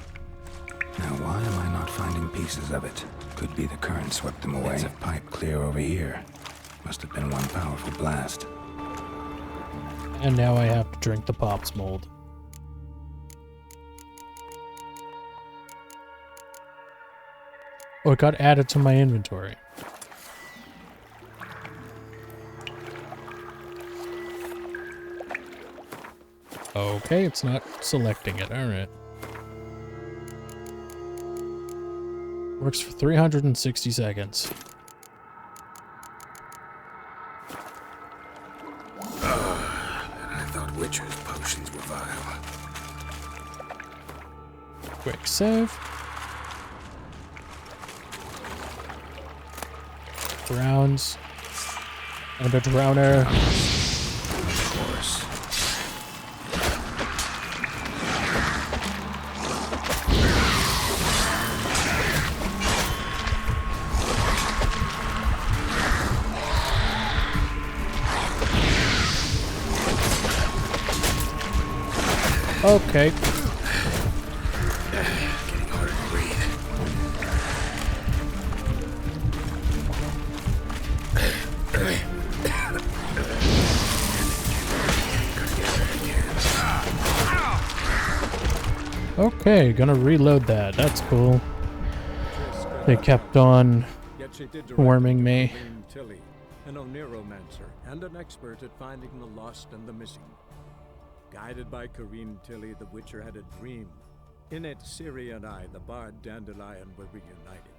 Now why am I not finding pieces of it? Could be the current swept them away. It's a pipe clear over here. Must have been one powerful blast. And now I have to drink the Pops mold. Oh, it got added to my inventory. Okay, it's not selecting it. Alright. Works for 360 seconds. I thought Witcher's potions were vile. Quick save. Drowns. And a drowner. Of course. Okay. Getting harder to breathe. Okay, gonna reload that. That's cool. They kept on warming me. Tilly, an Oneromancer and an expert at finding the lost and the missing. Guided by Corrine Tilly, the Witcher had a dream. In it, Ciri and I, the bard Dandelion, were reunited.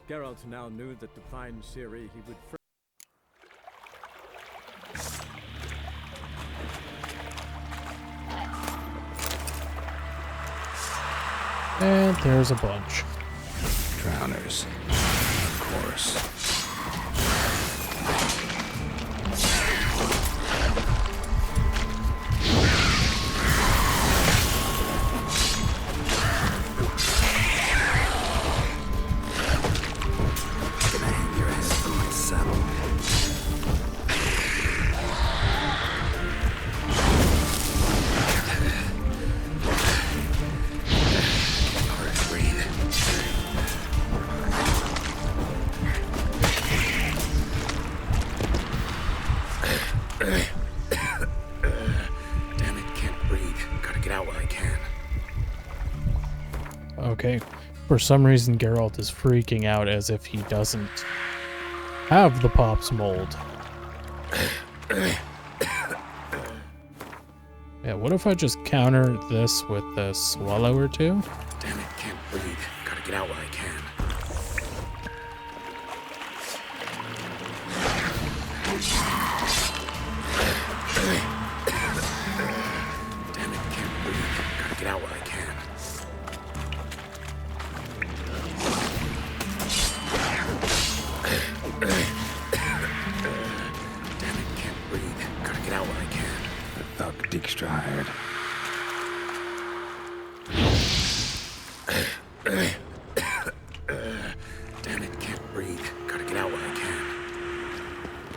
Geralt now knew that to find Ciri, he would first... And there's a bunch. Drowners. Of course. Okay. For some reason, Geralt is freaking out as if he doesn't have the Pops mold. Yeah, what if I just counter this with a swallow or two? Damn it, can't breathe. Gotta get out while I can. Damn it, can't breathe. Gotta get out while I can. Damn it, can't breathe. Gotta get out while I can. The thug Dijkstra hired. Damn it, can't breathe. Gotta get out while I can.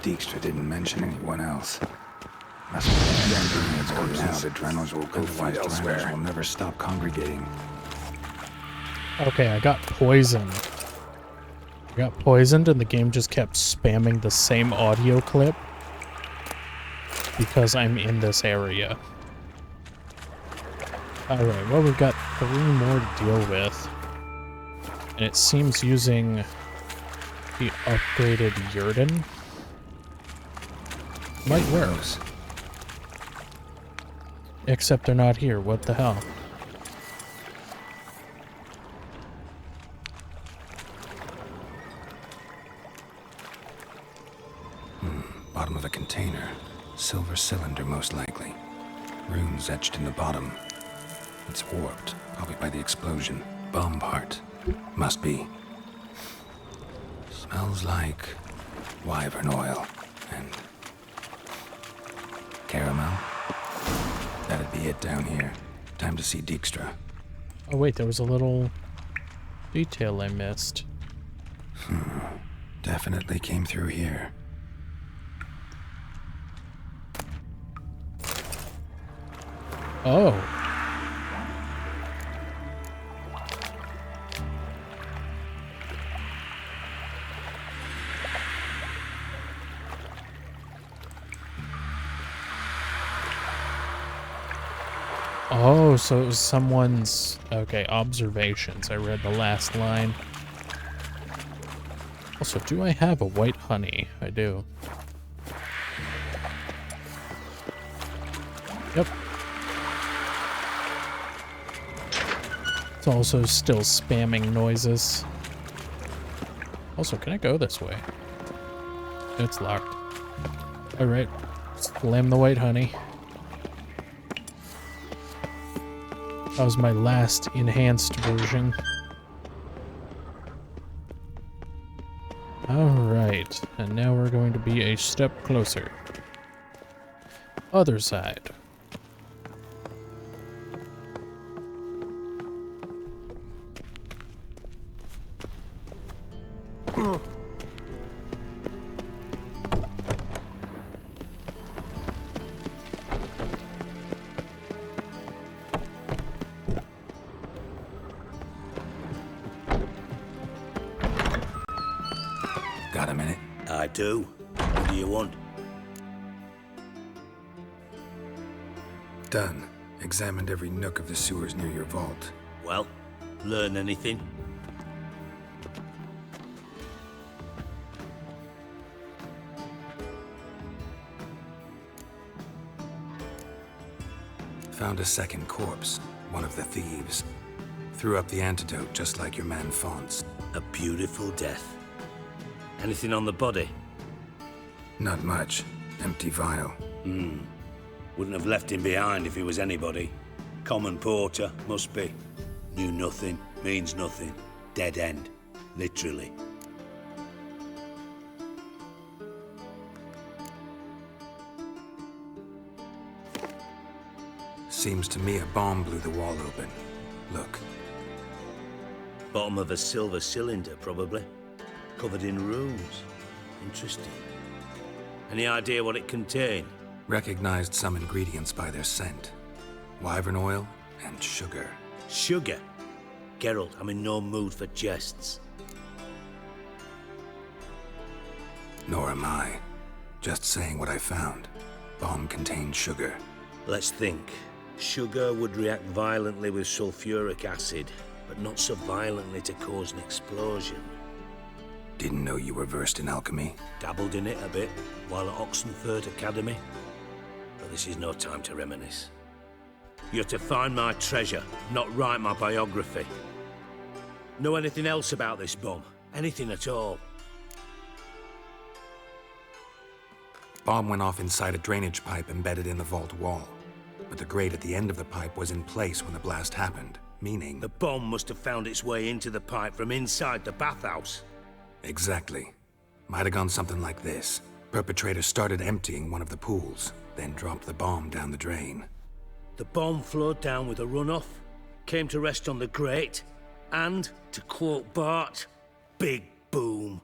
Dijkstra didn't mention anyone else. Must be now the Drennels will go fight elsewhere. Will never stop congregating. Okay, I got poisoned. I got poisoned and the game just kept spamming the same audio clip because I'm in this area. Alright, well, we've got 3 more to deal with. And it seems using the upgraded Yurden might work. Except they're not here. What the hell? of a container. Silver cylinder, most likely. Runes etched in the bottom. It's warped, probably by the explosion. Bomb part. Must be. Smells like wyvern oil and caramel. That'd be it down here. Time to see Dijkstra. Oh wait, there was a little detail I missed. Definitely came through here. Oh. Oh, so it was someone's, okay, observations. I read the last line. Also, do I have a white honey? I do. Yep. It's also still spamming noises. Also, can I go this way? It's locked. Alright. Slam the white honey. That was my last enhanced version. Alright, and now we're going to be a step closer. Other side. Got a minute? I do. What do you want? Done. Examined every nook of the sewers near your vault. Well, learn anything? Found a second corpse, one of the thieves. Threw up the antidote just like your man Fonts. A beautiful death. Anything on the body? Not much. Empty vial. Wouldn't have left him behind if he was anybody. Common porter, must be. Knew nothing, means nothing. Dead end. Literally. Seems to me a bomb blew the wall open. Look. Bottom of a silver cylinder, probably. Covered in runes. Interesting. Any idea what it contained? Recognized some ingredients by their scent. Wyvern oil and sugar. Sugar? Geralt, I'm in no mood for jests. Nor am I. Just saying what I found. Bomb contained sugar. Let's think. Sugar would react violently with sulfuric acid, but not so violently to cause an explosion. Didn't know you were versed in alchemy. Dabbled in it a bit while at Oxenford Academy. But this is no time to reminisce. You're to find my treasure, not write my biography. Know anything else about this bomb? Anything at all? Bomb went off inside a drainage pipe embedded in the vault wall. But the grate at the end of the pipe was in place when the blast happened, meaning... The bomb must have found its way into the pipe from inside the bathhouse. Exactly. Might have gone something like this. Perpetrator started emptying one of the pools, then dropped the bomb down the drain. The bomb flowed down with a runoff, came to rest on the grate, and, to quote Bart, big boom.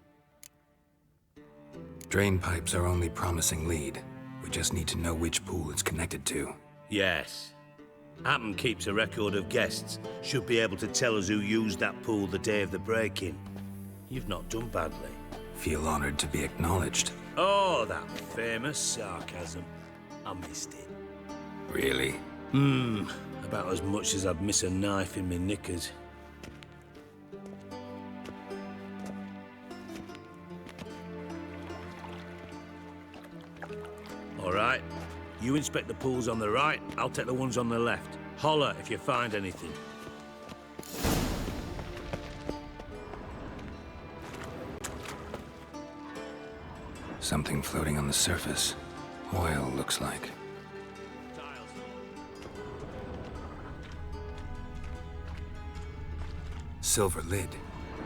Drain pipes are only promising lead. We just need to know which pool it's connected to. Yes. Appen keeps a record of guests. Should be able to tell us who used that pool the day of the break-in. You've not done badly. Feel honored to be acknowledged. Oh, that famous sarcasm. I missed it. Really? About as much as I'd miss a knife in me knickers. All right. You inspect the pools on the right, I'll take the ones on the left. Holler if you find anything. Something floating on the surface. Oil, looks like. Silver lid.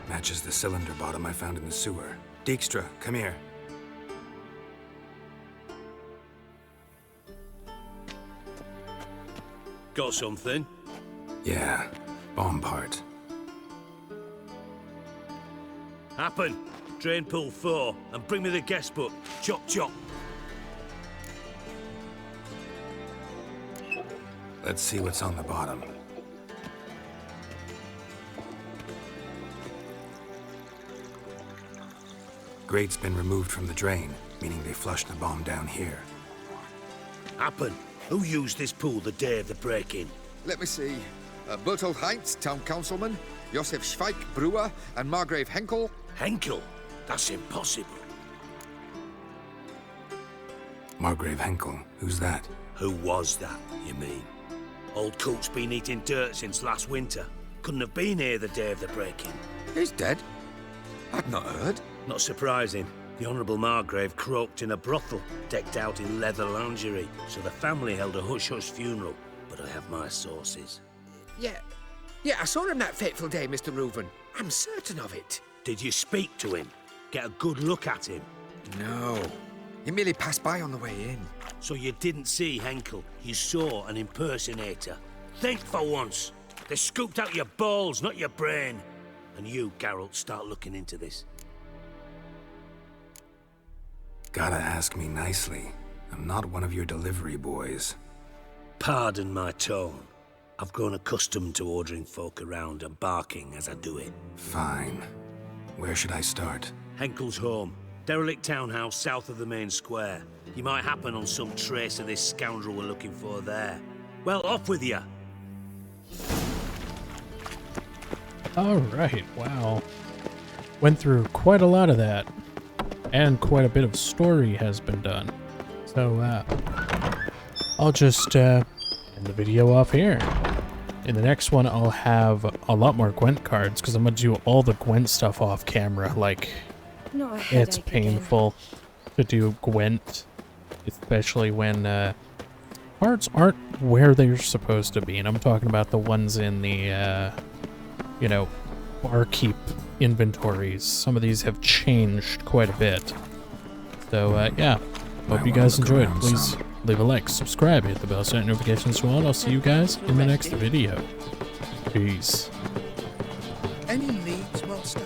Matches the cylinder bottom I found in the sewer. Dijkstra, come here. Got something? Yeah, bomb part. Happen. Drain pool 4, and bring me the guest book. Chop chop. Let's see what's on the bottom. Grate's been removed from the drain, meaning they flushed the bomb down here. Happen. Who used this pool the day of the break-in? Let me see. Bertold Heinz, town councilman, Josef Schweik, brewer, and Margrave Henkel. Henkel? That's impossible. Margrave Henkel, who's that? Who was that, you mean? Old Coot's been eating dirt since last winter. Couldn't have been here the day of the break-in. He's dead? I'd not heard. Not surprising. The Honourable Margrave croaked in a brothel, decked out in leather lingerie, so the family held a hush-hush funeral. But I have my sources. Yeah, I saw him that fateful day, Mr. Reuven. I'm certain of it. Did you speak to him? Get a good look at him? No. He merely passed by on the way in. So you didn't see Henkel? You saw an impersonator? Think for once. They scooped out your balls, not your brain. And you, Geralt, start looking into this. Gotta ask me nicely. I'm not one of your delivery boys. Pardon my tone. I've grown accustomed to ordering folk around and barking as I do it. Fine. Where should I start? Henkel's home. Derelict townhouse south of the main square. You might happen on some trace of this scoundrel we're looking for there. Well, off with you! Alright, wow. Went through quite a lot of that. And quite a bit of story has been done. So, I'll just end the video off here. In the next one, I'll have a lot more Gwent cards, because I'm going to do all the Gwent stuff off camera. Like, it's painful to do Gwent, especially when cards aren't where they're supposed to be. And I'm talking about the ones in the, you know, barkeep inventories. Some of these have changed quite a bit. So, yeah. Hope you guys enjoyed. Please leave a like, subscribe, hit the bell, set notifications to all, and I'll see you guys in the next video. Peace. Any needs, master?